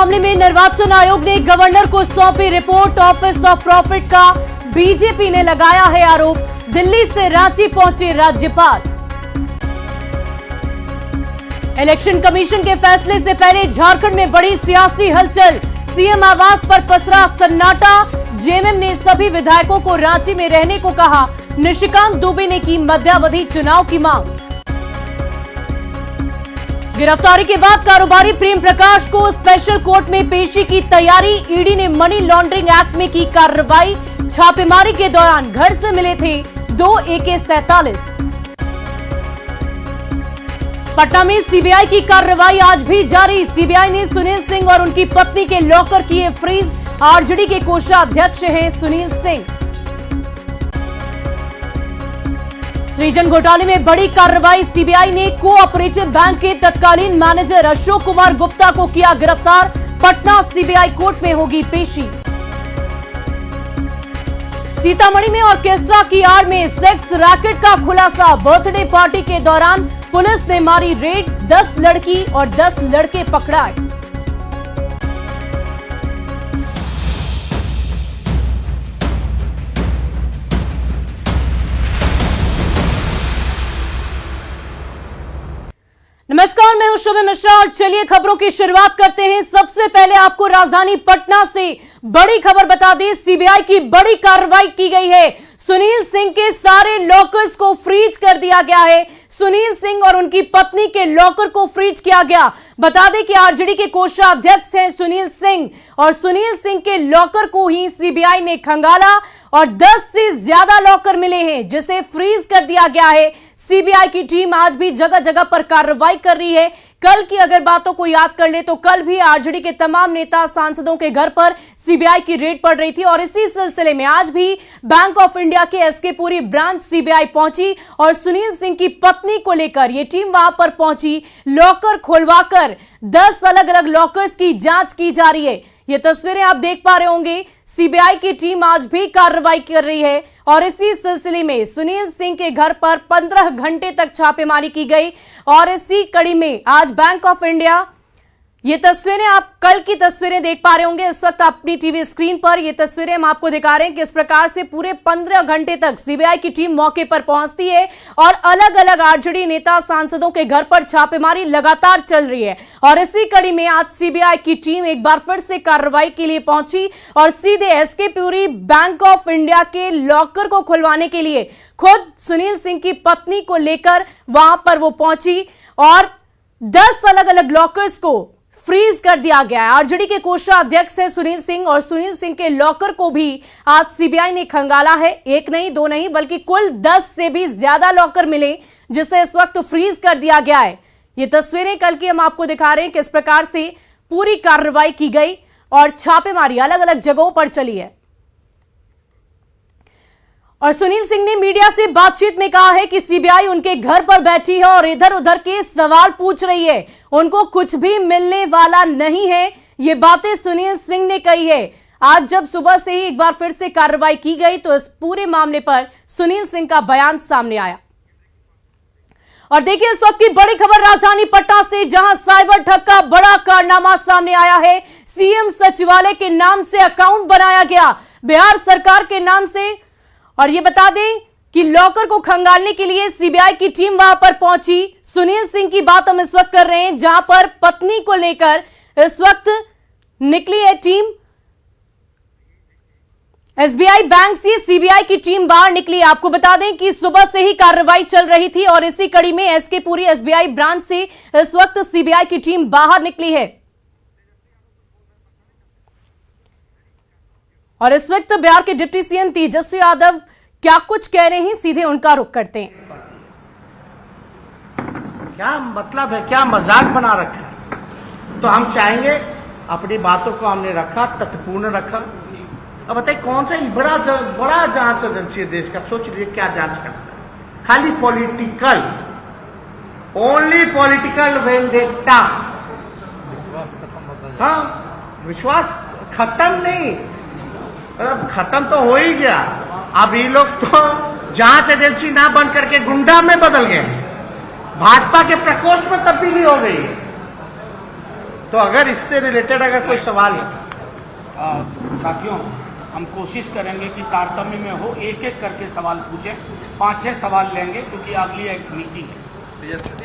मामले में निर्वाचन आयोग ने गवर्नर को सौंपी रिपोर्ट। ऑफिस ऑफ प्रॉफिट का बीजेपी ने लगाया है आरोप। दिल्ली से रांची पहुंचे राज्यपाल। इलेक्शन कमीशन के फैसले से पहले झारखंड में बड़ी सियासी हलचल। सीएम आवास पर पसरा सन्नाटा। जेएमएम ने सभी विधायकों को रांची में रहने को कहा। निशिकांत दुबे ने की मध्यावधि चुनाव की मांग। गिरफ्तारी के बाद कारोबारी प्रेम प्रकाश को स्पेशल कोर्ट में पेशी की तैयारी। ईडी ने मनी लॉन्ड्रिंग एक्ट में की कार्रवाई। छापेमारी के दौरान घर से मिले थे 2 AK-47। पटना में सीबीआई की कार्रवाई आज भी जारी। सीबीआई ने सुनील सिंह और उनकी पत्नी के लॉकर किए फ्रीज। आरजेडी के कोषाध्यक्ष हैं सुनील सिंह। सृजन घोटाले में बड़ी कार्रवाई। सीबीआई ने कोऑपरेटिव बैंक के तत्कालीन मैनेजर अशोक कुमार गुप्ता को किया गिरफ्तार। पटना सीबीआई कोर्ट में होगी पेशी। सीतामढ़ी में ऑर्केस्ट्रा की आड़ में सेक्स रैकेट का खुलासा। बर्थडे पार्टी के दौरान पुलिस ने मारी रेड। 10 लड़की और 10 लड़के पकड़ाए। नमस्कार, मैं हूं शुभ मिश्रा और चलिए खबरों की शुरुआत करते हैं। सबसे पहले आपको राजधानी पटना से बड़ी खबर बता दें। सीबीआई की बड़ी कार्रवाई की गई है। सुनील सिंह के सारे लॉकर्स को फ्रीज कर दिया गया है। सुनील सिंह और उनकी पत्नी के लॉकर को फ्रीज किया गया। बता दें कि आरजेडी के कोषाध्यक्ष हैं सुनील सिंह और सुनील सिंह के लॉकर को ही सीबीआई ने खंगाला और 10 से ज्यादा लॉकर मिले हैं जिसे फ्रीज कर दिया गया है। सीबीआई की टीम आज भी जगह जगह पर कार्रवाई कर रही है। कल की अगर बातों को याद कर ले तो कल भी आरजेडी के तमाम नेता सांसदों के घर पर सीबीआई की रेड पड़ रही थी और इसी सिलसिले में आज भी बैंक ऑफ इंडिया के एसके पुरी ब्रांच सीबीआई पहुंची और सुनील सिंह की पत्नी को लेकर यह टीम वहां पर पहुंची। लॉकर खुलवाकर 10 अलग अलग लॉकर्स की जांच की जा रही है। ये तस्वीरें आप देख पा रहे होंगे। सीबीआई की टीम आज भी कार्रवाई कर रही है और इसी सिलसिले में सुनील सिंह के घर पर 15 घंटे तक छापेमारी की गई और इसी कड़ी में आज बैंक ऑफ इंडिया, ये तस्वीरें आप कल की तस्वीरें देख पा रहे होंगे इस वक्त अपनी टीवी स्क्रीन पर। ये तस्वीरें हम आपको दिखा रहे हैं कि इस प्रकार से पूरे 15 घंटे तक सीबीआई की टीम मौके पर पहुंचती है और अलग अलग आरजेडी नेता सांसदों के घर पर छापेमारी लगातार चल रही है। और इसी कड़ी में आज सीबीआई की टीम एक बार फिर से कार्रवाई के लिए पहुंची और सीधे S K Puri bank of India के लॉकर को खुलवाने के लिए खुद सुनील सिंह की पत्नी को लेकर वहां पर वो पहुंची और 10 अलग अलग लॉकर्स को फ्रीज कर दिया गया है। आरजेडी के कोषाध्यक्ष है सुनील सिंह और सुनील सिंह के लॉकर को भी आज सीबीआई ने खंगाला है। 1 नहीं 2 नहीं बल्कि कुल 10 से भी ज्यादा लॉकर मिले जिसे इस वक्त फ्रीज कर दिया गया है। ये तस्वीरें कल की हम आपको दिखा रहे हैं किस प्रकार से पूरी कार्रवाई की गई और छापेमारी अलग अलग जगहों पर चली है। और सुनील सिंह ने मीडिया से बातचीत में कहा है कि सीबीआई उनके घर पर बैठी है और इधर उधर के सवाल पूछ रही है। उनको कुछ भी मिलने वाला नहीं है। ये बातें सुनील सिंह ने कही है। आज जब सुबह से ही एक बार फिर से कार्रवाई की गई तो इस पूरे मामले पर सुनील सिंह का बयान सामने आया। और देखिए इस वक्त की बड़ी खबर राजधानी पटना से, जहां साइबर ठग का बड़ा कारनामा सामने आया है। सीएम सचिवालय के नाम से अकाउंट बनाया गया बिहार सरकार के नाम से। और ये बता दें कि लॉकर को खंगालने के लिए सीबीआई की टीम वहां पर पहुंची। सुनील सिंह की बात हम इस वक्त कर रहे हैं जहां पर पत्नी को लेकर इस वक्त निकली है टीम। एसबीआई बैंक से सीबीआई की टीम बाहर निकली। आपको बता दें कि सुबह से ही कार्रवाई चल रही थी और इसी कड़ी में एसके पुरी एसबीआई ब्रांच से इस वक्त सीबीआई की टीम बाहर निकली है। और इस वक्त बिहार के डिप्टी सीएम तेजस्वी यादव क्या कुछ कह रहे हैं, सीधे उनका रुख करते हैं। क्या मतलब है, क्या मजाक बना रखा है? तो हम चाहेंगे, अपनी बातों को हमने रखा, तथ्यपूर्ण रखा। अब बताइए कौन सा बड़ा जांच एजेंसी है देश का, सोच लीजिए क्या जांच करता है। खाली पॉलिटिकल, ओनली पॉलिटिकल वेंडेटा। हाँ, विश्वास खत्म नहीं, अब खत्म तो हो ही गया। अब ये लोग तो जांच एजेंसी ना बन करके गुंडा में बदल गए। भाजपा के प्रकोष्ठ में तब्दीली हो गई। तो अगर इससे रिलेटेड अगर कोई सवाल है, साथियों हम कोशिश करेंगे कि तारतम्य में हो, एक एक करके सवाल पूछें, 5-6 सवाल लेंगे क्योंकि अगली एक मीटिंग है।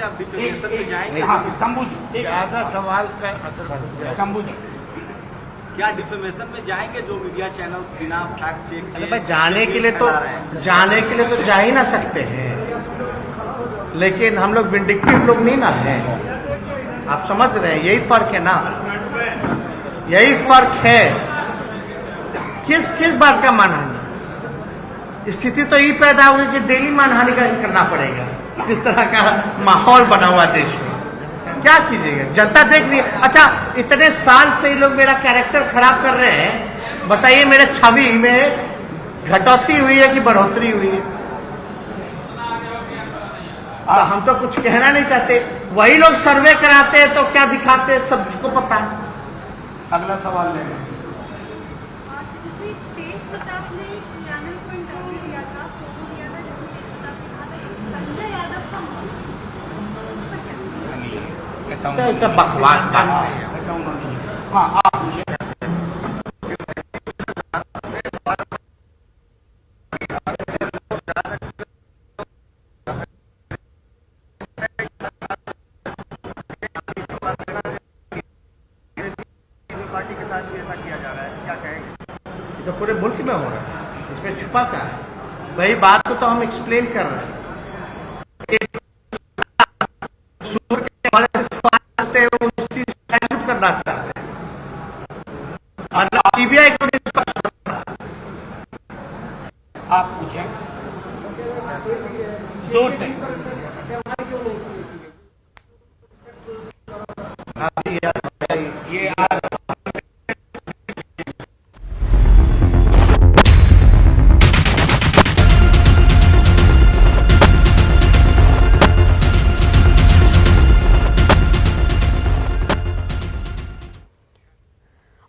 आप डिफेमेशन में जाएंगे? हाँ, शंभू जी ज्यादा सवाल का शंभू जी क्या डिफेमेशन में जाएंगे जो मीडिया चैनल बिना फैक्ट चेक अरे भाई जाने के लिए तो जा ही ना सकते हैं, लेकिन हम लोग विंडिक्टिव लोग नहीं ना हैं, आप समझ रहे हैं, यही फर्क है ना, यही फर्क है। किस बात का मानहानि? स्थिति तो ये पैदा हुई कि डेली मानहानि का करना पड़ेगा, जिस तरह का माहौल बना हुआ देश में, क्या कीजिएगा, जनता देख रही है। अच्छा, इतने साल से ये लोग मेरा कैरेक्टर खराब कर रहे हैं, बताइए मेरे छवि में घटौती हुई है कि बढ़ोतरी हुई है? हम तो कुछ कहना नहीं चाहते, वही लोग सर्वे कराते हैं तो क्या दिखाते हैं सबको पता है। अगला सवाल लेंगे। तेज प्रताप ने चैनल को इंटरव्यू दिया था, फोटो दिया था जिसमें तेज प्रताप ने कहा था कि संजय यादव का मौत, ऐसा बकवास बात है। ऐसा उन्होंने, हाँ आप पूछें। पार्टी के साथ भी ऐसा किया जा रहा है, क्या कहेंगे? तो पूरे मुल्क में हो रहा है, इसमें छुपा क्या है? वही बात को तो हम एक्सप्लेन कर रहे हैं। सूर के हवाले से सवाल करते हैं, वो उसी सैल्यूट करना चाहते हैं, मतलब सीबीआई को आप पूछें जोर से। ये आज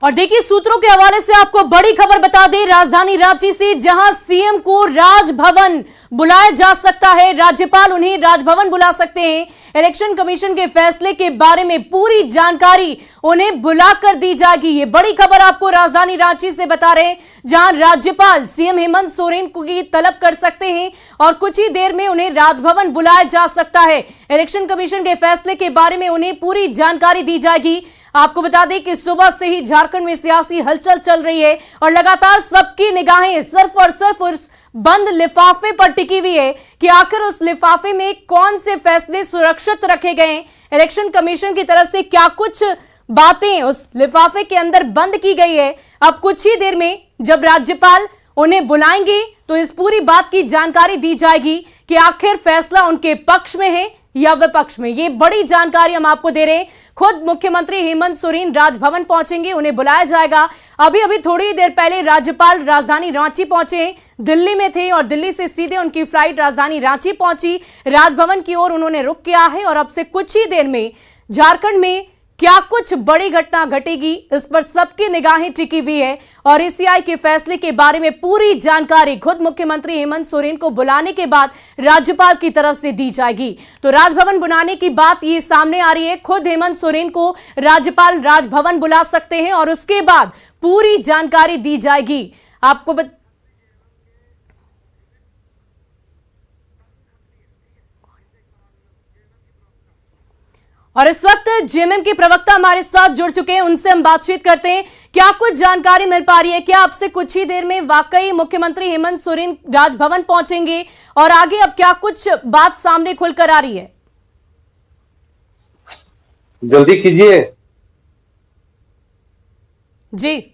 और देखिए सूत्रों के हवाले से आपको बड़ी खबर बता दें राजधानी रांची से, जहां सीएम को राजभवन बुलाया जा सकता है, राज्यपाल उन्हें राजभवन बुला सकते हैं। इलेक्शन कमीशन के फैसले के बारे में पूरी जानकारी उन्हें बुलाकर दी जाएगी। ये बड़ी खबर आपको राजधानी रांची से बता रहे हैं, जहां राज्यपाल सीएम हेमंत सोरेन की तलब कर सकते हैं और कुछ ही देर में उन्हें राजभवन बुलाया जा सकता है। इलेक्शन कमीशन के फैसले के बारे में उन्हें पूरी जानकारी दी जाएगी। आपको बता दें कि सुबह से ही झारखंड में सियासी हलचल चल रही है और लगातार सबकी निगाहें सिर्फ और सिर्फ उस बंद लिफाफे पर टिकी हुई है कि आखिर उस लिफाफे में कौन से फैसले सुरक्षित रखे गए हैं। इलेक्शन कमीशन की तरफ से क्या कुछ बातें उस लिफाफे के अंदर बंद की गई है। अब कुछ ही देर में जब राज्यपाल उन्हें बुलाएंगे तो इस पूरी बात की जानकारी दी जाएगी कि आखिर फैसला उनके पक्ष में है या विपक्ष में। ये बड़ी जानकारी हम आपको दे रहे हैं। खुद मुख्यमंत्री हेमंत सोरेन राजभवन पहुंचेंगे, उन्हें बुलाया जाएगा। अभी थोड़ी देर पहले राज्यपाल राजधानी रांची पहुंचे, दिल्ली में थे और दिल्ली से सीधे उनकी फ्लाइट राजधानी रांची पहुंची। राजभवन की ओर उन्होंने रुख किया है और अब से कुछ ही देर में झारखंड में क्या कुछ बड़ी घटना घटेगी इस पर सबकी निगाहें टिकी हुई है और ईसीआई के फैसले के बारे में पूरी जानकारी खुद मुख्यमंत्री हेमंत सोरेन को बुलाने के बाद राज्यपाल की तरफ से दी जाएगी। तो राजभवन बुलाने की बात ये सामने आ रही है, खुद हेमंत सोरेन को राज्यपाल राजभवन बुला सकते हैं और उसके बाद पूरी जानकारी दी जाएगी। आपको और इस वक्त जेएमएम के प्रवक्ता हमारे साथ जुड़ चुके हैं, उनसे हम बातचीत करते हैं। क्या कुछ जानकारी मिल पा रही है? क्या आपसे कुछ ही देर में वाकई मुख्यमंत्री हेमंत सोरेन राजभवन पहुंचेंगे और आगे अब क्या कुछ बात सामने खुलकर आ रही है? जल्दी कीजिए जी।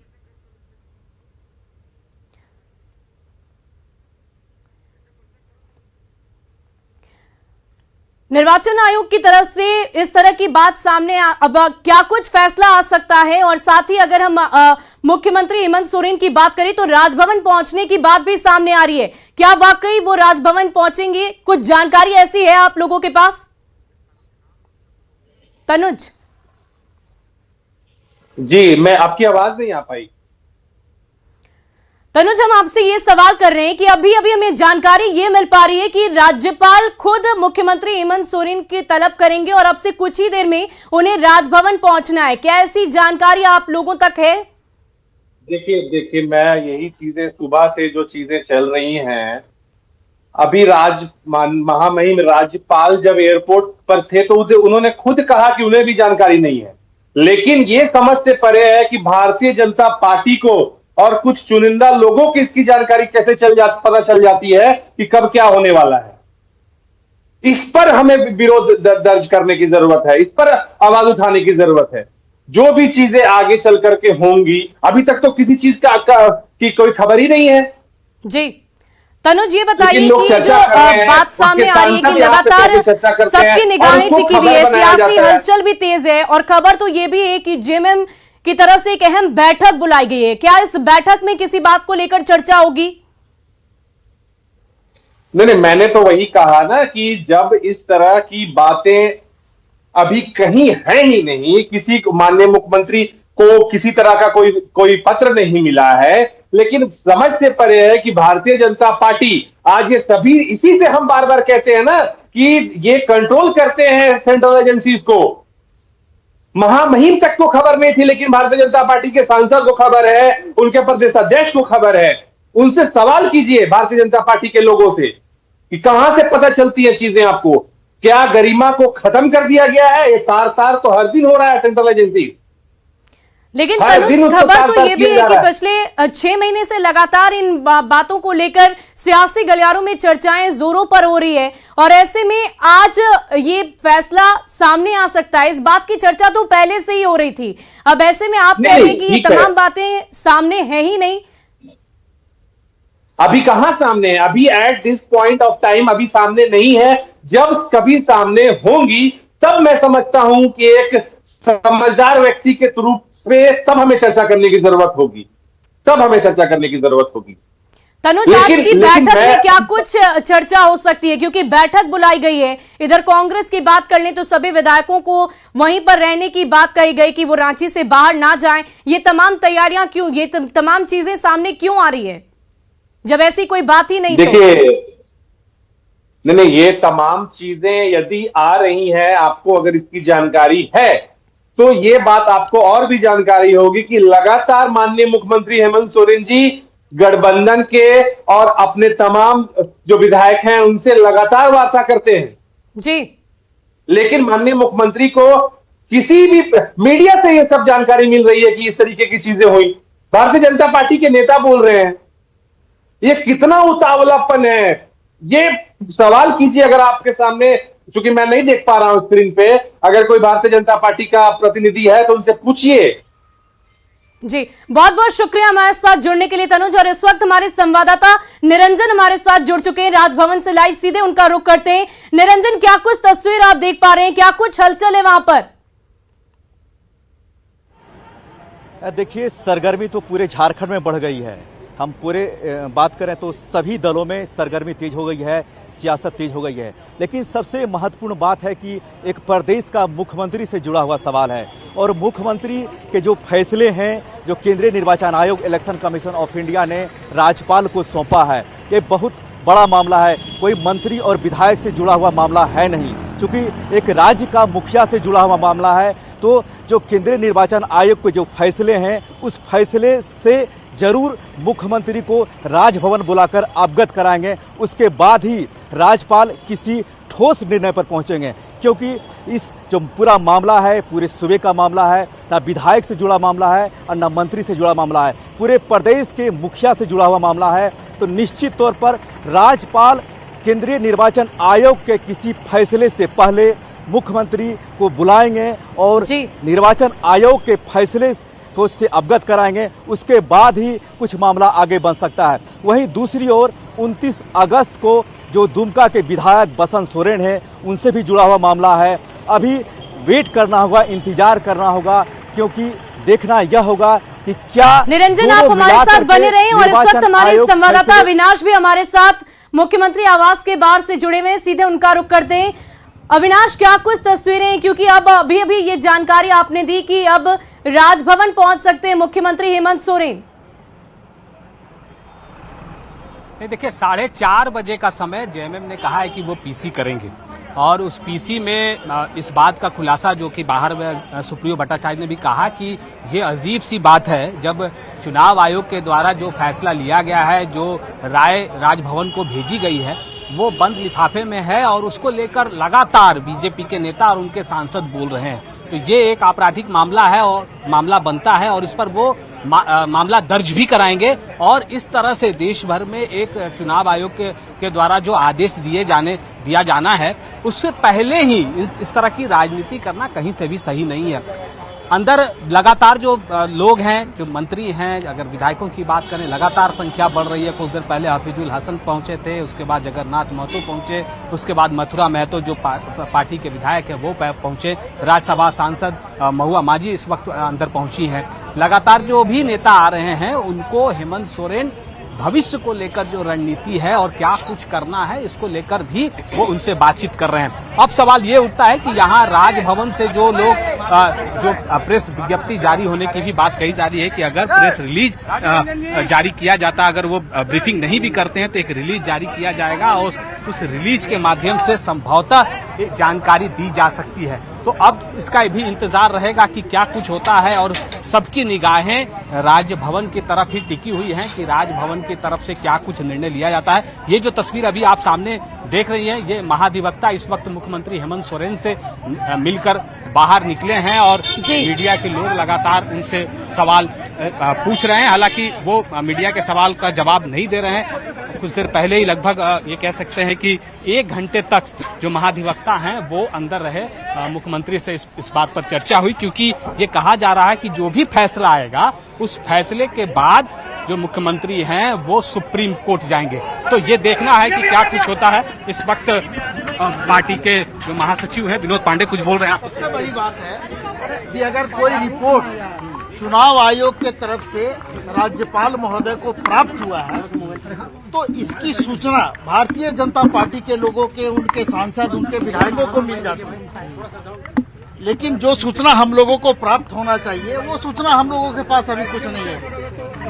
निर्वाचन आयोग की तरफ से इस तरह की बात सामने अब क्या कुछ फैसला आ सकता है? और साथ ही अगर हम मुख्यमंत्री हेमंत सोरेन की बात करें तो राजभवन पहुंचने की बात भी सामने आ रही है। क्या वाकई वो राजभवन पहुंचेंगे? कुछ जानकारी ऐसी है आप लोगों के पास? तनुज जी, मैं आपकी आवाज नहीं आ पाई। तनुज, हम आपसे ये सवाल कर रहे हैं कि अभी अभी हमें जानकारी ये मिल पा रही है कि राज्यपाल खुद मुख्यमंत्री हेमंत सोरेन की तलब करेंगे और अब से कुछ ही देर में उन्हें राजभवन पहुंचना है। क्या ऐसी जानकारी आप लोगों तक है? देखिए मैं यही चीजें सुबह से जो चीजें चल रही हैं, अभी महामहिम राज्यपाल जब एयरपोर्ट पर थे तो उन्होंने खुद कहा कि उन्हें भी जानकारी नहीं है। लेकिन ये समझ से परे है कि भारतीय जनता पार्टी को और कुछ चुनिंदा लोगों की इसकी जानकारी कैसे पता चल जाती है कि कब क्या होने वाला है। इस पर हमें विरोध दर्ज करने की जरूरत है, इस पर आवाज उठाने की जरूरत है। जो भी चीजें आगे चल करके होंगी, अभी तक तो किसी चीज की कोई खबर ही नहीं है। जी तनुज, ये बताइए कि जो बात सामने आ रही है कि लगातार सबकी निगाहें टिकी हुई है, सियासी हलचल भी तेज है और खबर तो ये भी है कि जेएमएम की तरफ से एक अहम बैठक बुलाई गई है। क्या इस बैठक में किसी बात को लेकर चर्चा होगी? नहीं, मैंने तो वही कहा ना कि जब इस तरह की बातें अभी कहीं है ही नहीं, किसी माननीय मुख्यमंत्री को किसी तरह का कोई पत्र नहीं मिला है, लेकिन समझ से परे है कि भारतीय जनता पार्टी आज ये सभी, इसी से हम बार बार कहते हैं ना कि ये कंट्रोल करते हैं सेंट्रल एजेंसीज को। महामहिम तक को खबर नहीं थी, लेकिन भारतीय जनता पार्टी के सांसद को खबर है, उनके प्रदेश अध्यक्ष को खबर है। उनसे सवाल कीजिए भारतीय जनता पार्टी के लोगों से कि कहां से पता चलती है चीजें आपको। क्या गरिमा को खत्म कर दिया गया है? ये तार तो हर दिन हो रहा है सेंट्रल एजेंसी। लेकिन खबर तो ये भी है कि पिछले 6 महीने से लगातार इन बातों को लेकर सियासी गलियारों में चर्चाएं जोरों पर हो रही है और ऐसे में आज ये फैसला सामने आ सकता है। इस बात की चर्चा तो पहले से ही हो रही थी। अब ऐसे में आप कह रहे हैं कि ये तमाम बातें सामने है ही नहीं। अभी कहां सामने है? अभी at this point of time अभी सामने नहीं है। जब कभी सामने होंगी तब मैं समझता हूं कि एक समझदार व्यक्ति के रूप में तब हमें चर्चा करने की जरूरत होगी, तनुज, आज की बैठक में क्या कुछ चर्चा हो सकती है? क्योंकि बैठक बुलाई गई है, इधर कांग्रेस की बात कर लें तो सभी विधायकों को वहीं पर रहने की बात कही गई कि वो रांची से बाहर ना जाएं। ये तमाम तैयारियां क्यों, ये तमाम चीजें सामने क्यों आ रही है जब ऐसी कोई बात ही नहीं? देखिए नहीं, ये तमाम चीजें यदि आ रही हैं, आपको अगर इसकी जानकारी है तो ये बात आपको और भी जानकारी होगी कि लगातार माननीय मुख्यमंत्री हेमंत सोरेन जी गठबंधन के और अपने तमाम जो विधायक हैं उनसे लगातार वार्ता करते हैं जी। लेकिन माननीय मुख्यमंत्री को किसी भी मीडिया से ये सब जानकारी मिल रही है कि इस तरीके की चीजें हुई। भारतीय जनता पार्टी के नेता बोल रहे हैं। ये कितना उतावलापन है, ये सवाल कीजिए अगर आपके सामने, चूंकि मैं नहीं देख पा रहा हूं स्क्रीन पे, अगर कोई भारतीय जनता पार्टी का प्रतिनिधि है तो उनसे पूछिए। जी, बहुत बहुत शुक्रिया हमारे साथ जुड़ने के लिए तनुज। और इस वक्त हमारे संवाददाता निरंजन हमारे साथ जुड़ चुके हैं राजभवन से लाइव, सीधे उनका रुख करते हैं। निरंजन, क्या कुछ तस्वीर आप देख पा रहे हैं, क्या कुछ हलचल है वहां पर? देखिए, सरगर्मी तो पूरे झारखंड में बढ़ गई है। हम पूरे बात करें तो सभी दलों में सरगर्मी तेज हो गई है, सियासत तेज हो गई है। लेकिन सबसे महत्वपूर्ण बात है कि एक प्रदेश का मुख्यमंत्री से जुड़ा हुआ सवाल है और मुख्यमंत्री के जो फैसले हैं, जो केंद्रीय निर्वाचन आयोग, इलेक्शन कमीशन ऑफ इंडिया ने राज्यपाल को सौंपा है, ये बहुत बड़ा मामला है। कोई मंत्री और विधायक से जुड़ा हुआ मामला है नहीं। चूंकि एक राज्य का मुखिया से जुड़ा हुआ मामला है तो जो केंद्रीय निर्वाचन आयोग के जो फैसले हैं, उस फैसले से जरूर मुख्यमंत्री को राजभवन बुलाकर अवगत कराएंगे। उसके बाद ही राज्यपाल किसी ठोस निर्णय पर पहुंचेंगे, क्योंकि इस जो पूरा मामला है, पूरे सूबे का मामला है, ना विधायक से जुड़ा मामला है और ना मंत्री से जुड़ा मामला है, पूरे प्रदेश के मुखिया से जुड़ा हुआ मामला है। तो निश्चित तौर पर राज्यपाल केंद्रीय निर्वाचन आयोग के किसी फैसले से पहले मुख्यमंत्री को बुलाएंगे और निर्वाचन आयोग के फैसले को उससे अवगत कराएंगे। उसके बाद ही कुछ मामला आगे बन सकता है। वहीं दूसरी ओर 29 अगस्त को जो दुमका के विधायक बसंत सोरेन है, उनसे भी जुड़ा हुआ मामला है। अभी वेट करना होगा, इंतजार करना होगा, क्योंकि देखना यह होगा कि क्या निरंजन आप हमारे साथ बने रहे। और इस वक्त हमारे संवाददाता अविनाश भी हमारे साथ मुख्यमंत्री आवास के बाहर से जुड़े हुए हैं, सीधे उनका रुख करते हैं। अविनाश, क्या कुछ तस्वीरें हैं, क्योंकि अब अभी ये जानकारी आपने दी कि अब राजभवन पहुंच सकते हैं मुख्यमंत्री हेमंत सोरेन? नहीं, देखिए 4:30 बजे का समय जेएमएम ने कहा है कि वो पीसी करेंगे और उस पीसी में इस बात का खुलासा जो कि बाहर में सुप्रियो भट्टाचार्य ने भी कहा कि ये अजीब सी बात है जब चुनाव आयोग के द्वारा जो फैसला लिया गया है, जो राय राजभवन को भेजी गई है, वो बंद लिफाफे में है और उसको लेकर लगातार बीजेपी के नेता और उनके सांसद बोल रहे हैं। तो ये एक आपराधिक मामला है और मामला बनता है और इस पर वो मामला दर्ज भी कराएंगे और इस तरह से देश भर में एक चुनाव आयोग के द्वारा जो आदेश दिया जाना है, उससे पहले ही इस तरह की राजनीति करना कहीं से भी सही नहीं है। अंदर लगातार जो लोग हैं, जो मंत्री हैं, अगर विधायकों की बात करें, लगातार संख्या बढ़ रही है। कुछ देर पहले हफीजुल हसन पहुंचे थे, उसके बाद जगन्नाथ महतो पहुंचे, उसके बाद मथुरा महतो जो पार्टी के विधायक है वो पहुंचे, राज्यसभा सांसद महुआ माझी इस वक्त अंदर पहुंची हैं। लगातार जो भी नेता आ रहे हैं उनको हेमंत सोरेन भविष्य को लेकर जो रणनीति है और क्या कुछ करना है इसको लेकर भी वो उनसे बातचीत कर रहे हैं। अब सवाल ये उठता है कि यहाँ राजभवन से जो लोग जो प्रेस विज्ञप्ति जारी होने की भी बात कही जा रही है कि अगर प्रेस रिलीज जारी किया जाता, अगर वो ब्रीफिंग नहीं भी करते हैं तो एक रिलीज जारी किया जाएगा और उस रिलीज के माध्यम से संभवतः जानकारी दी जा सकती है। तो अब इसका भी इंतजार रहेगा कि क्या कुछ होता है और सबकी निगाहें राजभवन की तरफ ही टिकी हुई हैं कि राजभवन की तरफ से क्या कुछ निर्णय लिया जाता है। ये जो तस्वीर अभी आप सामने देख रही हैं, ये महाधिवक्ता इस वक्त मुख्यमंत्री हेमंत सोरेन से मिलकर बाहर निकले हैं और मीडिया के लोग लगातार उनसे सवाल पूछ रहे हैं। हालांकि वो मीडिया के सवाल का जवाब नहीं दे रहे हैं। कुछ देर पहले ही लगभग ये कह सकते हैं कि 1 घंटे तक जो महाधिवक्ता हैं वो अंदर रहे। मुख्यमंत्री से इस बात पर चर्चा हुई क्योंकि ये कहा जा रहा है कि जो भी फैसला आएगा उस फैसले के बाद जो मुख्यमंत्री हैं वो सुप्रीम कोर्ट जाएंगे। तो ये देखना है कि क्या कुछ होता है। इस वक्त पार्टी के जो महासचिव हैं विनोद पांडे कुछ बोल रहे हैं। सबसे बड़ी बात है कि अगर कोई रिपोर्ट चुनाव आयोग के तरफ से राज्यपाल महोदय को प्राप्त हुआ है तो इसकी सूचना भारतीय जनता पार्टी के लोगों के, उनके सांसद, उनके विधायकों को मिल जाती है। लेकिन जो सूचना हम लोगों को प्राप्त होना चाहिए वो सूचना हम लोगों के पास अभी कुछ नहीं है।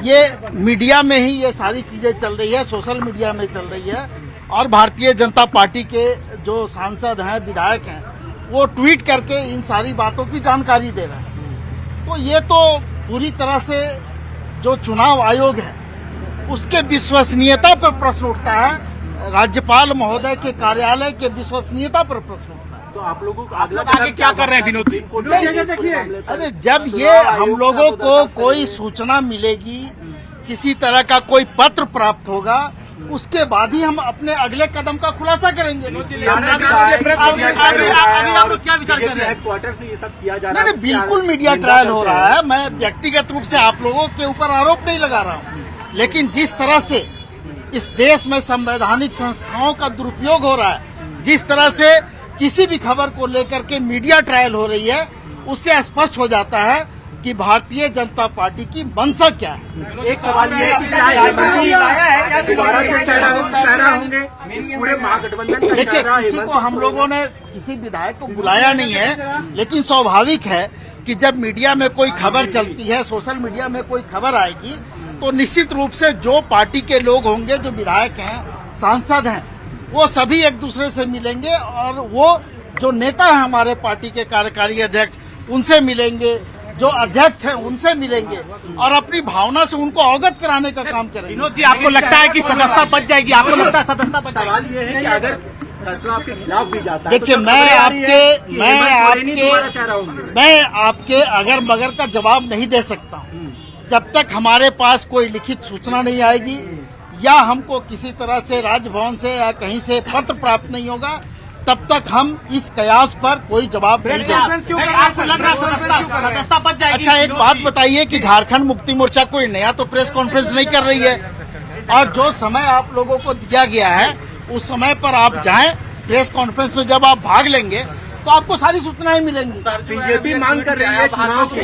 ये मीडिया में ही ये सारी चीजें चल रही है, सोशल मीडिया में चल रही है और भारतीय जनता पार्टी के जो सांसद हैं, विधायक हैं, वो ट्वीट करके इन सारी बातों की जानकारी दे रहे हैं। तो ये तो पूरी तरह से जो चुनाव आयोग है उसके विश्वसनीयता पर प्रश्न उठता है, राज्यपाल महोदय के कार्यालय के विश्वसनीयता पर प्रश्न उठता है। तो आप लोगों को आगे क्या कर रहे हैं विनोद जी? अरे जब ये हम लोगों को कोई सूचना मिलेगी, किसी तरह का कोई पत्र प्राप्त होगा, उसके बाद ही हम अपने अगले कदम का खुलासा करेंगे। हेडक्वार्टर से ये सब किया जा रहा है। नहीं, बिल्कुल मीडिया ट्रायल हो रहा है। मैं व्यक्तिगत रूप से आप लोगों के ऊपर आरोप नहीं लगा रहा हूँ, लेकिन जिस तरह से इस देश में संवैधानिक संस्थाओं का दुरुपयोग हो रहा है, जिस तरह से किसी भी खबर को लेकर के मीडिया ट्रायल हो रही है, उससे स्पष्ट हो जाता है कि भारतीय जनता पार्टी की मंशा क्या है। एक सवाल ये है कि क्या दोबारा से चेहरा होंगे इस पूरे महागठबंधन का? देखिए, किसी को हम लोगों ने किसी विधायक को बुलाया नहीं है, लेकिन स्वाभाविक है कि जब मीडिया में कोई खबर चलती है, सोशल मीडिया में कोई खबर आएगी, तो निश्चित रूप से जो पार्टी के लोग होंगे, जो विधायक हैं, सांसद हैं, वो सभी एक दूसरे से मिलेंगे और वो जो नेता है हमारे पार्टी के कार्यकारी अध्यक्ष, उनसे मिलेंगे, जो अध्यक्ष हैं उनसे मिलेंगे और अपनी भावना से उनको अवगत कराने का काम करेंगे। विनोद जी, आपको लगता है कि सदस्यता बच जाएगी? आपको लगता है सदस्यता बच जाएगी? सवाल ये है कि अगर फैसला आपके खिलाफ भी जाता है, देखिए, मैं आपके अगर मगर का जवाब नहीं दे सकता हूँ जब तक हमारे पास कोई लिखित सूचना नहीं आएगी या हमको किसी तरह से राजभवन से या कहीं से पत्र प्राप्त नहीं होगा, तब तक हम इस कयास पर कोई जवाब नहीं देंगे। अच्छा, एक बात बताइए कि झारखंड मुक्ति मोर्चा कोई नया तो प्रेस कॉन्फ्रेंस नहीं कर रही है और जो समय आप लोगों को दिया गया है उस समय पर आप जाएं, प्रेस कॉन्फ्रेंस में जब आप भाग लेंगे तो आपको सारी सूचनाएं मिलेंगी। बीजेपी मांग कर रही है चुनाव की,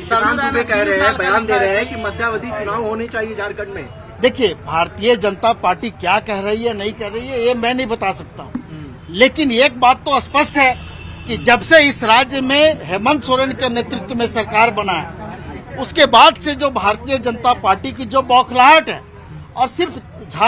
शरण दुबे कह रहे हैं, बयान दे रहे हैं कि मध्यावधि चुनाव होने चाहिए झारखंड में। देखिए, भारतीय जनता पार्टी क्या कह रही है, नहीं कह रही है, ये मैं नहीं बता सकता हूँ, लेकिन एक बात तो स्पष्ट है कि जब से इस राज्य में हेमंत सोरेन के नेतृत्व में सरकार बना है, उसके बाद से जो भारतीय जनता पार्टी की जो बौखलाहट है और सिर्फ